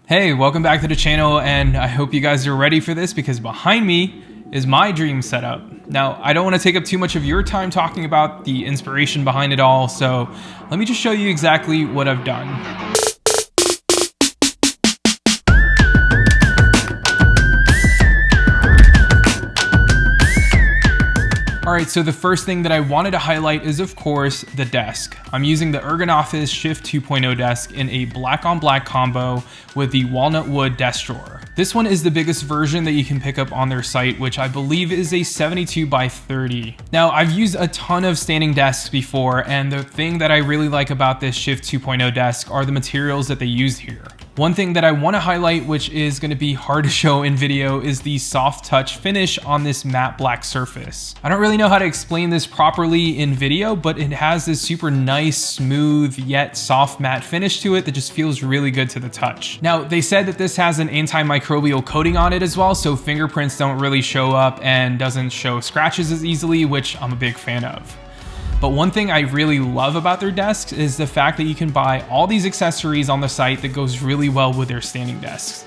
Hey, welcome back to the channel, and I hope you guys are ready for this because behind me is my dream setup. Now, I don't want to take up too much of your time talking about the inspiration behind it all, so let me just show you exactly what I've done. Alright, so the first thing that I wanted to highlight is, of course, the desk. I'm using the Ergonofis Shift 2.0 desk in a black on black combo with the walnut wood desk drawer. This one is the biggest version that you can pick up on their site, which I believe is a 72 by 30. Now, I've used a ton of standing desks before, and the thing that I really like about this Shift 2.0 desk are the materials that they use here. One thing that I want to highlight, which is going to be hard to show in video, is the soft touch finish on this matte black surface. I don't really know how to explain this properly in video, but it has this super nice, smooth, yet soft matte finish to it that just feels really good to the touch. Now, they said that this has an antimicrobial coating on it as well, so fingerprints don't really show up and doesn't show scratches as easily, which I'm a big fan of. But one thing I really love about their desks is the fact that you can buy all these accessories on the site that goes really well with their standing desks.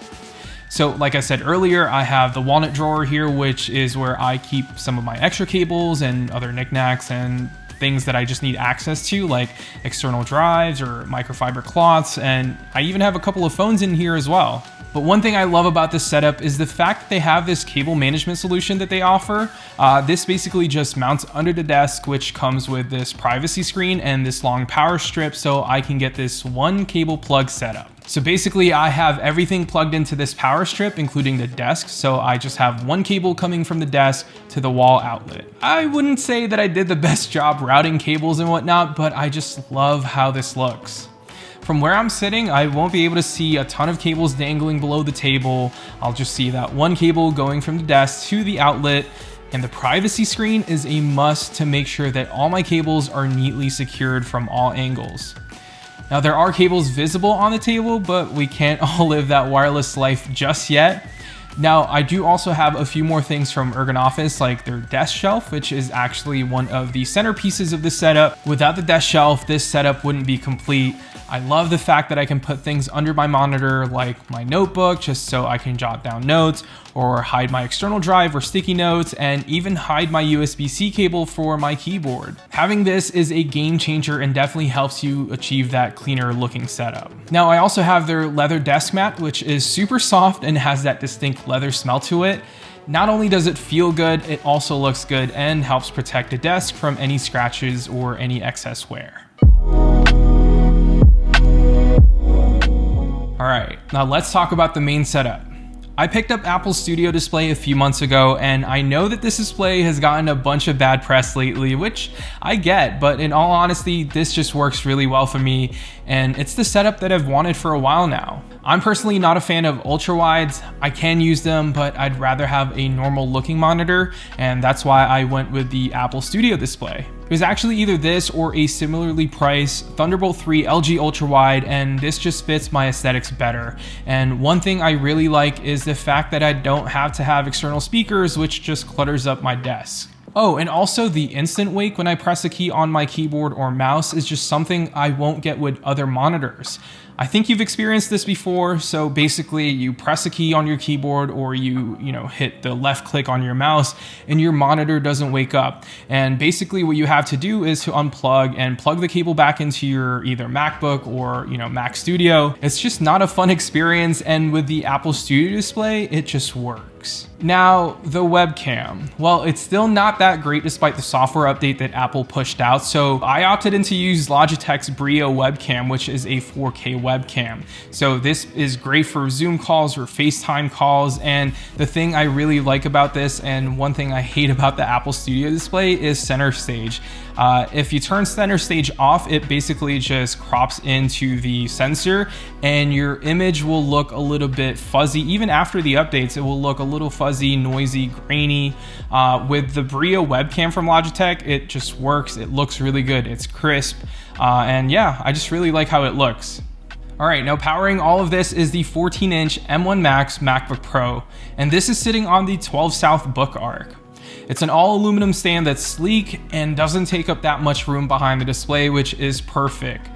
So like I said earlier, I have the walnut drawer here, which is where I keep some of my extra cables and other knickknacks and things that I just need access to, like external drives or microfiber cloths, and I even have a couple of phones in here as well. But one thing I love about this setup is the fact that they have this cable management solution that they offer. This basically just mounts under the desk, which comes with this privacy screen and this long power strip, so I can get this one cable plug setup. So basically I have everything plugged into this power strip, including the desk, so I just have one cable coming from the desk to the wall outlet. I wouldn't say that I did the best job routing cables and whatnot, but I just love how this looks. From where I'm sitting, I won't be able to see a ton of cables dangling below the table. I'll just see that one cable going from the desk to the outlet, and the privacy screen is a must to make sure that all my cables are neatly secured from all angles. Now, there are cables visible on the table, but we can't all live that wireless life just yet. Now, I do also have a few more things from Ergonofis, like their desk shelf, which is actually one of the centerpieces of this setup. Without the desk shelf, this setup wouldn't be complete. I love the fact that I can put things under my monitor, like my notebook, just so I can jot down notes, or hide my external drive or sticky notes, and even hide my USB-C cable for my keyboard. Having this is a game changer and definitely helps you achieve that cleaner looking setup. Now, I also have their leather desk mat, which is super soft and has that distinct leather smell to it. Not only does it feel good, it also looks good and helps protect the desk from any scratches or any excess wear. All right, now let's talk about the main setup. I picked up Apple's Studio Display a few months ago, and I know that this display has gotten a bunch of bad press lately, which I get, but in all honesty, this just works really well for me, and it's the setup that I've wanted for a while now. I'm personally not a fan of ultra wides. I can use them, but I'd rather have a normal looking monitor, and that's why I went with the Apple Studio Display. It was actually either this or a similarly priced Thunderbolt 3 LG ultra wide, and this just fits my aesthetics better. And one thing I really like is the fact that I don't have to have external speakers, which just clutters up my desk. Oh, and also the instant wake when I press a key on my keyboard or mouse is just something I won't get with other monitors. I think you've experienced this before, so basically you press a key on your keyboard or you hit the left click on your mouse and your monitor doesn't wake up. And basically what you have to do is to unplug and plug the cable back into your either MacBook or Mac Studio. It's just not a fun experience, and with the Apple Studio Display, it just works. Now, the webcam. Well, it's still not that great despite the software update that Apple pushed out, so I opted in to use Logitech's Brio webcam, which is a 4K webcam. So this is great for Zoom calls or FaceTime calls, and the thing I really like about this, and one thing I hate about the Apple Studio Display, is center stage. If you turn center stage off, it basically just crops into the sensor and your image will look a little bit fuzzy. Even after the updates, it will look a little fuzzy, noisy, grainy. With the Brio webcam from Logitech, it just works. It looks really good. It's crisp. And yeah, I just really like how it looks. All right, now powering all of this is the 14-inch M1 Max MacBook Pro, and this is sitting on the 12 South Book Arc. It's an all aluminum stand that's sleek and doesn't take up that much room behind the display, which is perfect.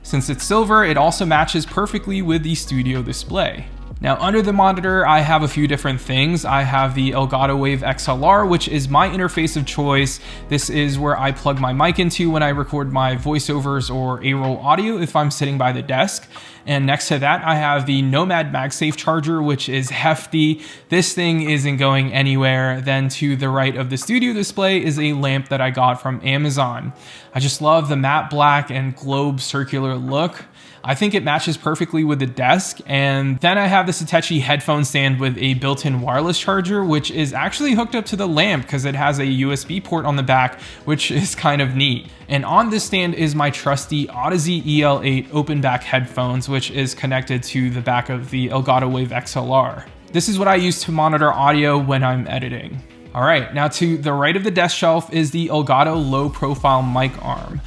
Since it's silver, it also matches perfectly with the studio display. Now under the monitor, I have a few different things. I have the Elgato Wave XLR, which is my interface of choice. This is where I plug my mic into when I record my voiceovers or A-roll audio if I'm sitting by the desk. And next to that, I have the Nomad MagSafe charger, which is hefty. This thing isn't going anywhere. Then to the right of the studio display is a lamp that I got from Amazon. I just love the matte black and globe circular look. I think it matches perfectly with the desk. And then I have this Hitachi headphone stand with a built-in wireless charger, which is actually hooked up to the lamp because it has a USB port on the back, which is kind of neat. And on this stand is my trusty Odyssey EL8 open back headphones, which is connected to the back of the Elgato Wave XLR. This is what I use to monitor audio when I'm editing. All right, now to the right of the desk shelf is the Elgato low profile mic arm.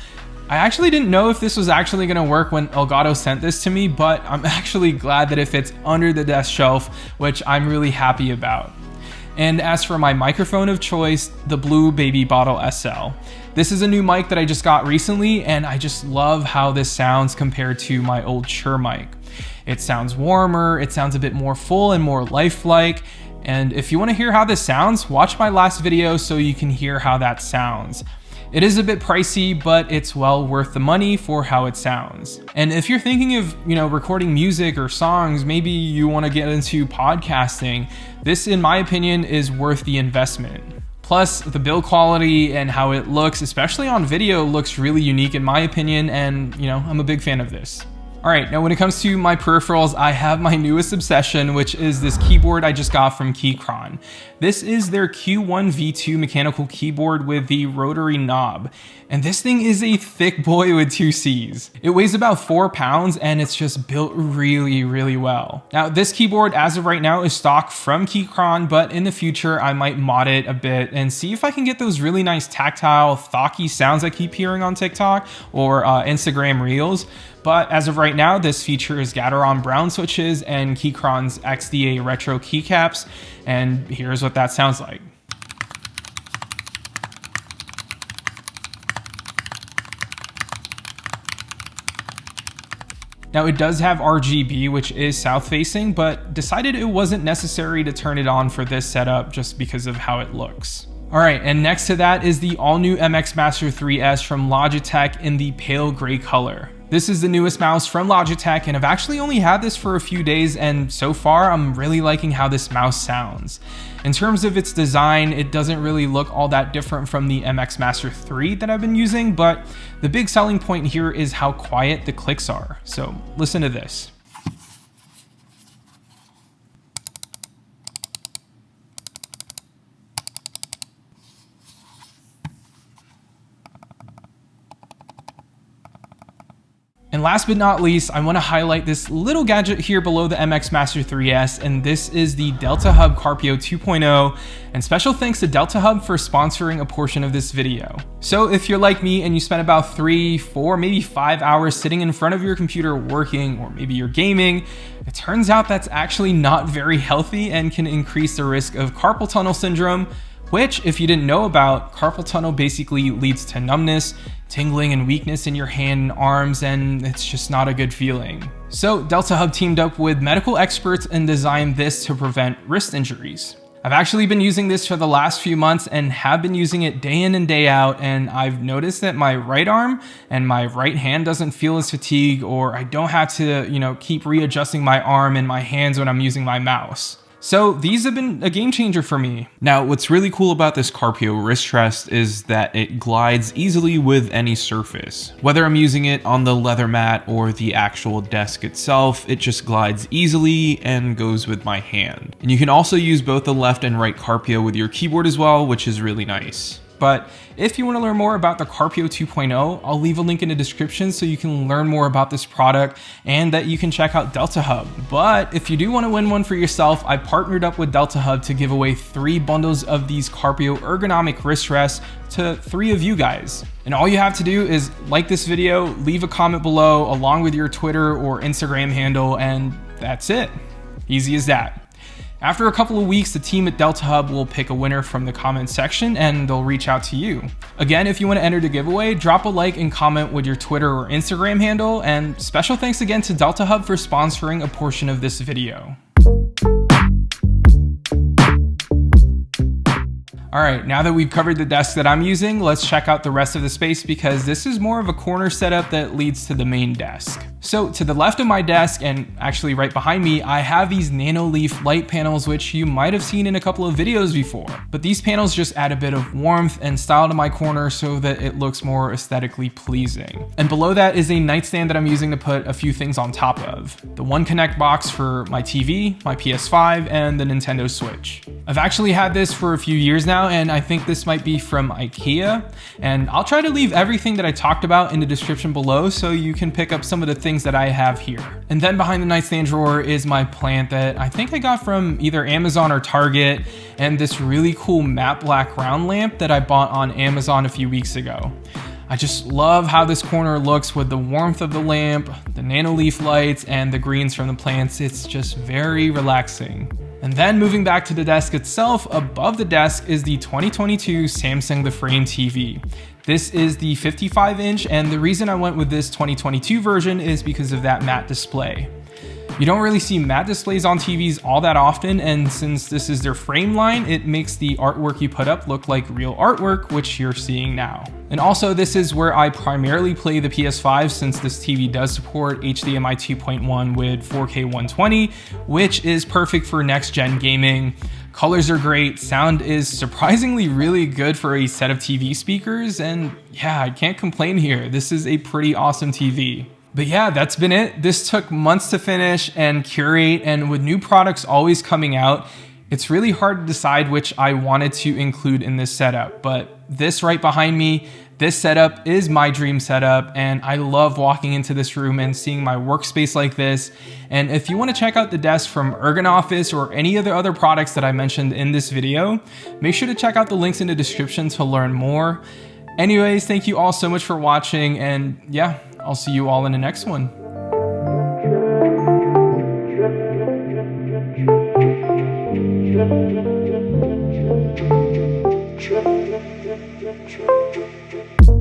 I actually didn't know if this was actually gonna work when Elgato sent this to me, but I'm actually glad that it fits under the desk shelf, which I'm really happy about. And as for my microphone of choice, the Blue Baby Bottle SL. This is a new mic that I just got recently, and I just love how this sounds compared to my old Shure mic. It sounds warmer, it sounds a bit more full and more lifelike. And if you wanna hear how this sounds, watch my last video so you can hear how that sounds. It is a bit pricey, but it's well worth the money for how it sounds. And if you're thinking of, recording music or songs, maybe you want to get into podcasting, this, in my opinion, is worth the investment. Plus, the build quality and how it looks, especially on video, looks really unique in my opinion, and I'm a big fan of this. All right, now when it comes to my peripherals, I have my newest obsession, which is this keyboard I just got from Keychron. This is their Q1 V2 mechanical keyboard with the rotary knob. And this thing is a thick boy with 2 C's. It weighs about 4 pounds and it's just built really, really well. Now this keyboard as of right now is stock from Keychron, but in the future I might mod it a bit and see if I can get those really nice tactile, thocky sounds I keep hearing on TikTok or Instagram Reels. But as of right now, this features Gateron brown switches and Keychron's XDA retro keycaps, and here's what that sounds like. Now it does have RGB, which is south facing, but decided it wasn't necessary to turn it on for this setup just because of how it looks. All right, and next to that is the all new MX Master 3S from Logitech in the pale gray color. This is the newest mouse from Logitech, and I've actually only had this for a few days, and so far I'm really liking how this mouse sounds. In terms of its design, it doesn't really look all that different from the MX Master 3 that I've been using, but the big selling point here is how quiet the clicks are. So listen to this. And last but not least, I want to highlight this little gadget here below the MX Master 3S, and this is the Delta Hub Carpio 2.0, and special thanks to Delta Hub for sponsoring a portion of this video. So if you're like me and you spend about 3, 4, maybe 5 hours sitting in front of your computer working, or maybe you're gaming, it turns out that's actually not very healthy and can increase the risk of carpal tunnel syndrome, which, if you didn't know about, carpal tunnel basically leads to numbness, tingling and weakness in your hand and arms, and it's just not a good feeling. So Delta Hub teamed up with medical experts and designed this to prevent wrist injuries. I've actually been using this for the last few months and have been using it day in and day out, and I've noticed that my right arm and my right hand doesn't feel as fatigued, or I don't have to, keep readjusting my arm and my hands when I'm using my mouse. So these have been a game changer for me. Now, what's really cool about this Carpio wrist rest is that it glides easily with any surface. Whether I'm using it on the leather mat or the actual desk itself, it just glides easily and goes with my hand. And you can also use both the left and right Carpio with your keyboard as well, which is really nice. But if you want to learn more about the Carpio 2.0, I'll leave a link in the description so you can learn more about this product and that you can check out Delta Hub. But if you do want to win one for yourself, I partnered up with Delta Hub to give away 3 bundles of these Carpio ergonomic wrist rests to 3 of you guys. And all you have to do is like this video, leave a comment below along with your Twitter or Instagram handle, and that's it. Easy as that. After a couple of weeks, the team at Delta Hub will pick a winner from the comment section and they'll reach out to you. Again, if you want to enter the giveaway, drop a like and comment with your Twitter or Instagram handle, and special thanks again to Delta Hub for sponsoring a portion of this video. All right, now that we've covered the desk that I'm using, let's check out the rest of the space because this is more of a corner setup that leads to the main desk. So to the left of my desk, and actually right behind me, I have these nano leaf light panels, which you might have seen in a couple of videos before. But these panels just add a bit of warmth and style to my corner so that it looks more aesthetically pleasing. And below that is a nightstand that I'm using to put a few things on top of. The One Connect box for my TV, my PS5, and the Nintendo Switch. I've actually had this for a few years now, and I think this might be from IKEA. And I'll try to leave everything that I talked about in the description below so you can pick up some of the things that I have here. And then behind the nightstand drawer is my plant that I think I got from either Amazon or Target, and this really cool matte black round lamp that I bought on Amazon a few weeks ago. I just love how this corner looks with the warmth of the lamp, the nano leaf lights, and the greens from the plants. It's just very relaxing. And then moving back to the desk itself, above the desk is the 2022 Samsung The Frame TV. This is the 55-inch, and the reason I went with this 2022 version is because of that matte display. You don't really see matte displays on TVs all that often, and since this is their frame line, it makes the artwork you put up look like real artwork, which you're seeing now. And also, this is where I primarily play the PS5 since this TV does support HDMI 2.1 with 4K 120, which is perfect for next-gen gaming. Colors are great, sound is surprisingly really good for a set of TV speakers, and yeah, I can't complain here. This is a pretty awesome TV. But yeah, that's been it. This took months to finish and curate, and with new products always coming out, it's really hard to decide which I wanted to include in this setup. But this right behind me, this setup is my dream setup, and I love walking into this room and seeing my workspace like this. And if you want to check out the desk from Ergonofis or any of the other products that I mentioned in this video, make sure to check out the links in the description to learn more. Anyways, thank you all so much for watching, and yeah, I'll see you all in the next one. Thank you.